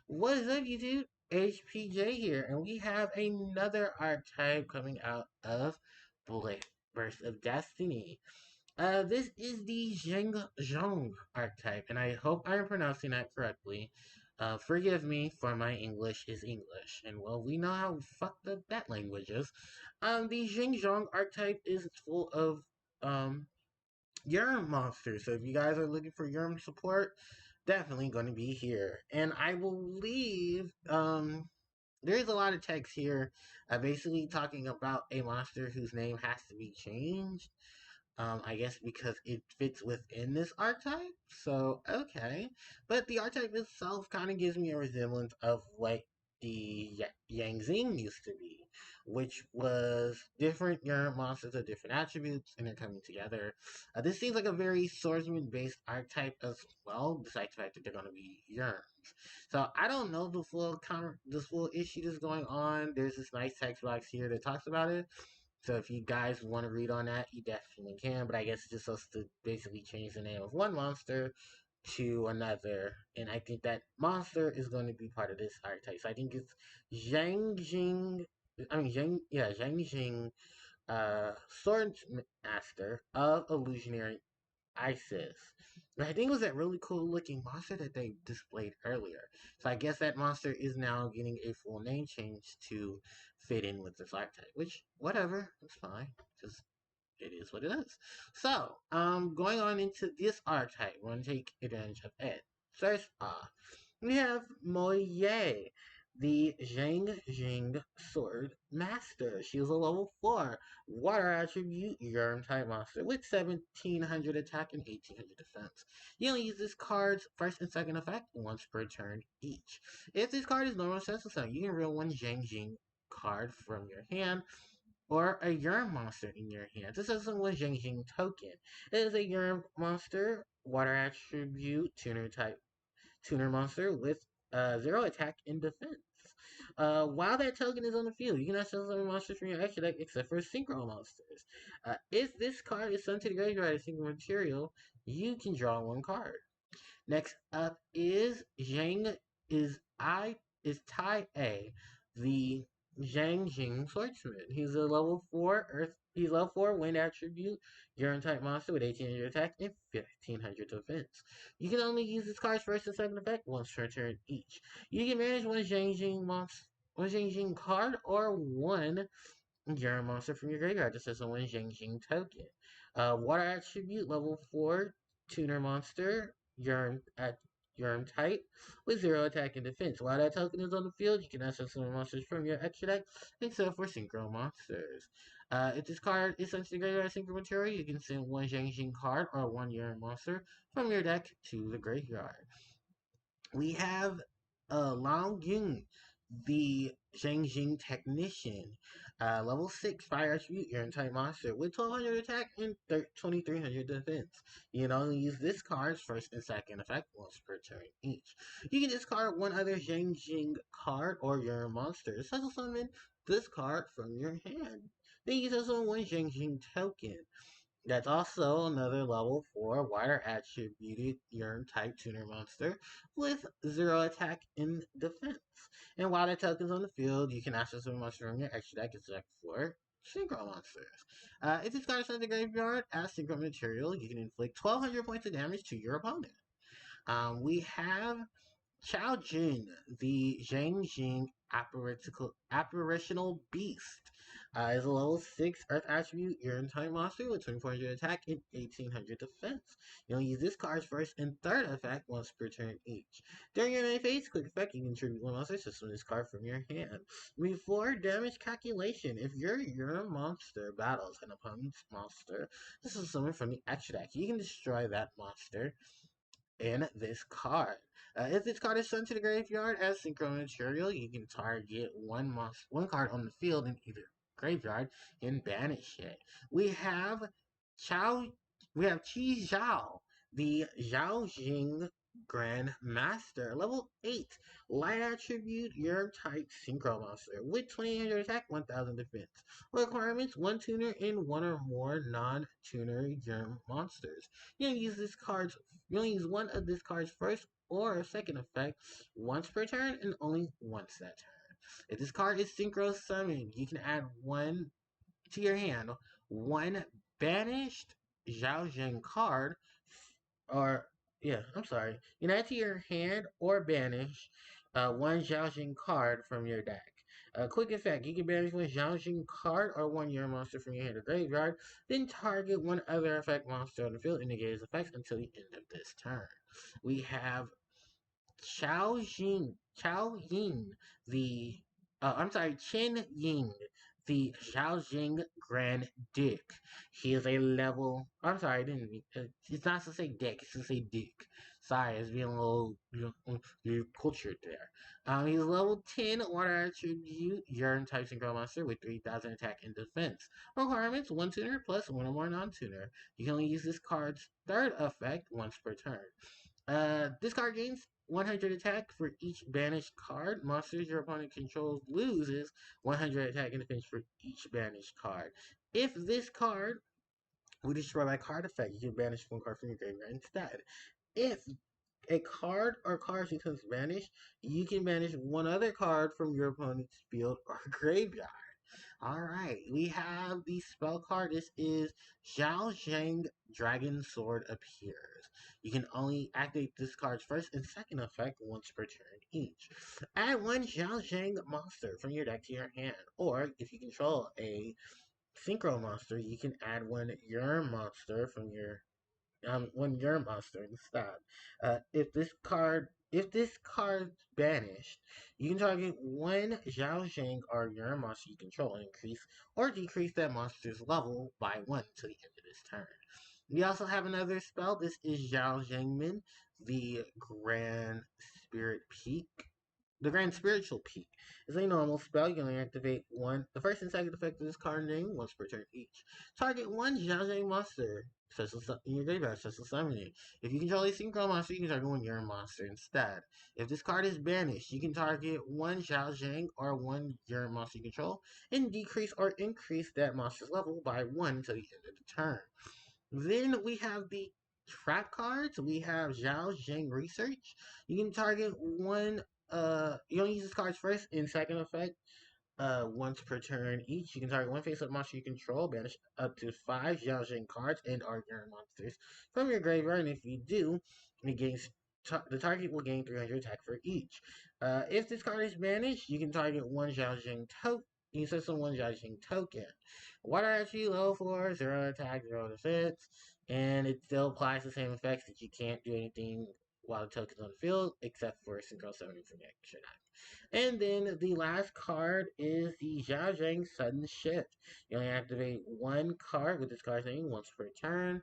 What is up, YouTube? HPJ here, and we have another archetype coming out of Blade Burst of Destiny. This is the Xiangjing archetype, and I hope I am pronouncing that correctly. Forgive me for my English is English, and well, we know how fucked up that language is. The Xiangjing archetype is full of um Yerm monsters. So if you guys are looking for Yerm support, definitely going to be here. And I believe there's a lot of text here, basically talking about a monster whose name has to be changed. I guess because it fits within this archetype. So, okay. But the archetype itself kind of gives me a resemblance of what the Yangzing used to be, which was different Yerm monsters of different attributes, and they're coming together. This seems like a very swordsman-based archetype as well, besides the fact that they're going to be Yerms. So I don't know the full issue that's going on. There's this nice text box here that talks about it. So if you guys want to read on that, you definitely can. But I guess it's just supposed to basically change the name of one monster to another. And I think that monster is going to be part of this archetype. So I think it's Xiangjing. Xiangjing, Sword Master of Illusionary Isis. And I think it was that really cool looking monster that they displayed earlier. So I guess that monster is now getting a full name change to fit in with this archetype. Which, whatever, it's fine. Just it is what it is. So, going on into this archetype, we're gonna take advantage of it. First off, we have Moye, the Xiangjing Sword Master. She is a level 4 water attribute Yerm type monster with 1700 attack and 1800 defense. You only use this card's first and second effect once per turn each. If this card is normal sense of you can reveal one Xiangjing card from your hand or a Yerm monster in your hand. This is one Xiangjing token. It is a Yerm monster, water attribute, tuner monster with 0 attack and defense. While that token is on the field, you can access summon monsters from your extra deck except for synchro monsters. If this card is sent to the graveyard as synchro material, you can draw one card. Next up is Zhang is Tai A, the Xiangjing Swordsman. He's a level 4 Earth. He's level 4 Wind attribute, Urine type monster with 1800 attack and 1500 defense. You can only use this card's first and second effect once per turn each. You can manage one Xiangjing card or one Urine monster from your graveyard. This is a one Xiangjing token. Water attribute level 4 tuner monster, Urine type with 0 attack and defense. While that token is on the field, you can access some monsters from your extra deck except for synchro monsters. If this card is sent to the graveyard as synchro material, you can send one Xiangjing card or one Urine monster from your deck to the graveyard. We have Lao Ying, the Xiangjing Technician, level 6 Fire Attribute Urine type monster with 1200 attack and 2300 defense. You can only use this card's first and second effect once per turn each. You can discard one other Xiangjing card or your monster. Special summon this card from your hand. Then you can summon one Xiangjing token. That's also another level 4 water attributed urine type tuner monster with 0 attack and defense. And while that token's on the field, you can access a monster from your extra deck except for synchro monsters. If this card is sent to the graveyard as synchro material, you can inflict 1200 points of damage to your opponent. We have Xiaojin, the Xiangjing apparitional beast. Is a level 6 Earth attribute urine type monster with 2400 attack and 1800 defense. You only use this card's first and third effect once per turn each. During your main phase, quick effect, you can contribute one monster to summon this card from your hand. Before damage calculation, if your urine monster battles an opponent's monster, this is summoned from the extra deck. You can destroy that monster in this card. If this card is sent to the graveyard as synchro material, you can target one card on the field in either graveyard and banish it. We have Chao we have Qi Zhao, the Xiaojing Grand Master, level 8, light attribute, your type synchro monster, with 2800 attack, 1000 defense. Requirements, 1 tuner and 1 or more non-tuner germ monsters. You only use one of this card's first or second effect once per turn and only once that turn. If this card is synchro summoned, you can add one to your hand, one banished Xiaojing card, or yeah, I'm sorry. You can add to your hand or banish one Xiaojing card from your deck. Quick effect: you can banish one Xiaojing card or one Your monster from your hand or graveyard, then target one other effect monster on the field and negate its effects until the end of this turn. We have Chao Ying, the I'm sorry, Chen Ying, the Xiaojing Grand Duke. He is a level. I'm sorry, I didn't. It's not to say dick. It's to say Duke. Sorry, it's being a little cultured there. He's level 10 water attribute, Urn type synchro monster with 3,000 attack and defense. Requirements: one tuner plus one or more non-tuner. You can only use this card's third effect once per turn. This card gains 100 attack for each banished card. Monsters your opponent controls loses 100 attack and defense for each banished card. If this card will destroy by card effect, you can banish one card from your graveyard instead. If a card or cards becomes banished, you can banish one other card from your opponent's field or graveyard. Alright, we have the spell card. This is Xiaojing Dragon Sword appears. You can only activate this card's first and second effect once per turn each. Add one Xiaojing monster from your deck to your hand, or if you control a synchro monster, you can add one Urn monster from your one Urn monster instead. If this card's banished, you can target one Xiaojing or Urn monster you control and increase or decrease that monster's level by one to the end of this turn. We also have another spell. This is Zhao Zhengmin, the Grand Spirit Peak. The Grand Spiritual Peak is a normal spell. You can only activate one. The first and second effect of this card name once per turn each. Target one Xiaojing monster in your graveyard, special summoning. If you control a synchro monster, you can target one Urn monster instead. If this card is banished, you can target one Xiaojing or one Urn monster you control and decrease or increase that monster's level by one to the end of the turn. Then we have the trap cards. We have Zhao Zheng Research. You can target one. You only use this card's first and second effect once per turn each. You can target one face-up monster you control, banish up to 5 Zhao Zheng cards and Archetype monsters from your graveyard, and if you do, it gains the target will gain 300 attack for each. If this card is banished, you can target one Zhao Zheng token. You can set one Zhao Zheng token. Water actually low for 0 attack, 0 defense, and it still applies the same effects that you can't do anything while the token's on the field, except for synchro summoning from the extra knife. And then the last card is the Xiaojing Sudden Shift. You only activate one card with this card's name once per turn.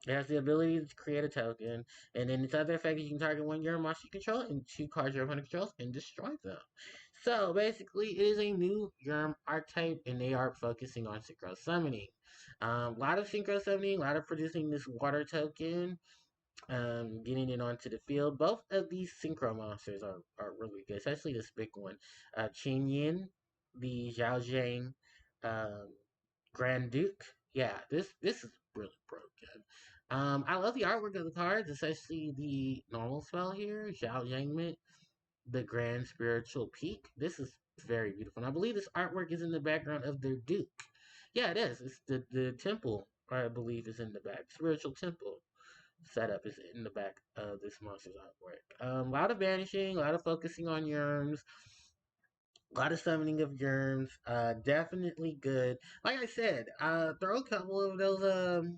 It has the ability to create a token, and then its other effect, you can target one your monster you control and 2 cards your opponent controls and destroy them. So basically, it is a new Germ archetype, and they are focusing on synchro summoning. A lot of synchro summoning, a lot of producing this water token, getting it onto the field. Both of these synchro monsters are really good, especially this big one. Qin Yin, the Xiaojing Grand Duke. Yeah, this is really broken. I love the artwork of the cards, especially the normal spell here, Xiao Yangmit, the Grand Spiritual Peak. This is very beautiful. And I believe this artwork is in the background of their Duke. Yeah, it is. It's the temple, I believe, is in the back. Spiritual temple setup is in the back of this monster's artwork. A lot of banishing, a lot of focusing on Yerms, a lot of summoning of Yerms. Definitely good. Like I said, throw a couple of those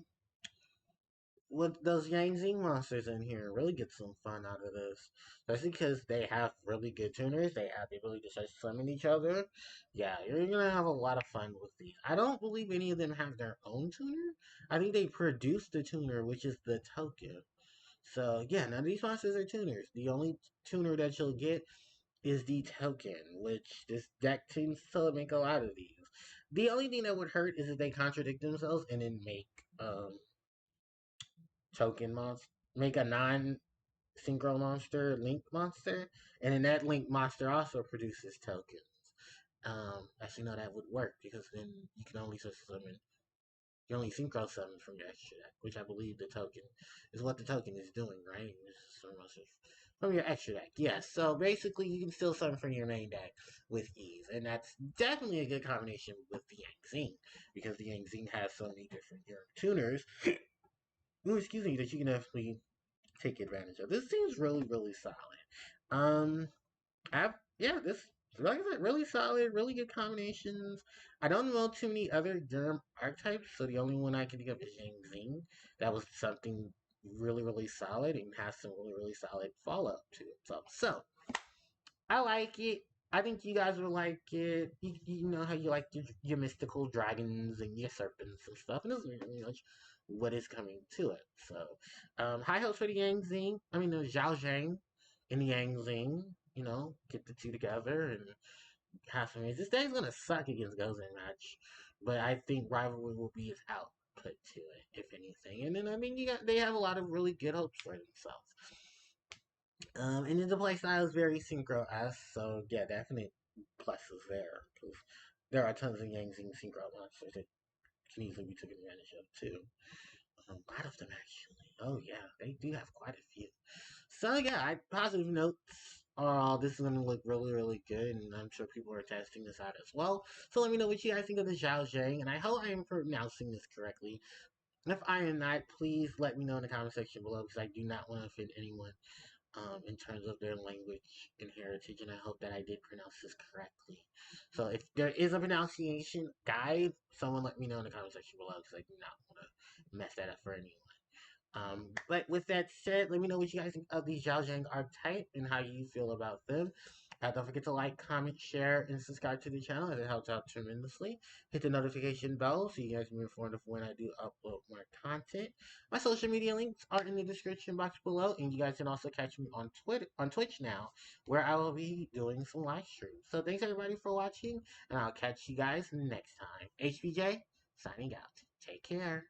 with those Xiangjing monsters in here. Really get some fun out of this. Especially because they have really good tuners. They have the ability to just summon each other. Yeah, you're gonna have a lot of fun with these. I don't believe any of them have their own tuner. I think they produce the tuner, which is the token. So yeah, now these monsters are tuners. The only tuner that you'll get is the token, which this deck seems to make a lot of these. The only thing that would hurt is if they contradict themselves and then make token monster, make a non synchro monster, link monster, and then that link monster also produces tokens. Actually, no, that would work because then you can only summon You only synchro summon from your extra deck, which I believe the token is what the token is doing, right? From your extra deck. Yes, so basically you can still summon from your main deck with ease, and that's definitely a good combination with the Xiangjing, because the Xiangjing has so many different tuners, ooh, excuse me, that you can definitely take advantage of. This seems really, really solid. Um, yeah, this, like I said, really solid, really good combinations. I don't know too many other Germ archetypes, so the only one I can think of is Xiangjing. That was something really, really solid and has some really, really solid follow up to it. So I like it. I think you guys will like it. You know how you like your mystical dragons and your serpents and stuff, and this is really much what is coming to it. So, high hopes for the Yangzing. I mean, the Xiaojing and the Yangzing. You know, get the two together and have some. This day's gonna suck against Gozen match, but I think rivalry will be its output to it, if anything. And then I mean, they have a lot of really good hopes for themselves. And then the play style is very synchro-esque, so yeah, definite pluses there. Because there are tons of Yangzing synchro monsters that can easily be taken advantage of too. A lot of them actually. Oh yeah, they do have quite a few. So yeah, positive notes are all. This is gonna look really, really good, and I'm sure people are testing this out as well. So let me know what you guys think of the Xiaojing, and I hope I am pronouncing this correctly. If I am not, please let me know in the comment section below because I do not want to offend anyone in terms of their language and heritage, and I hope that I did pronounce this correctly. So if there is a pronunciation guide, someone let me know in the comment section below because I do not want to mess that up for anyone. But with that said, let me know what you guys think of the Xiaojing archetype and how you feel about them. Don't forget to like, comment, share, and subscribe to the channel as it helps out tremendously. Hit the notification bell so you guys can be informed of when I do upload more content. My social media links are in the description box below, and you guys can also catch me on Twitch now, where I will be doing some live streams. So thanks everybody for watching, and I'll catch you guys next time. HBJ signing out. Take care.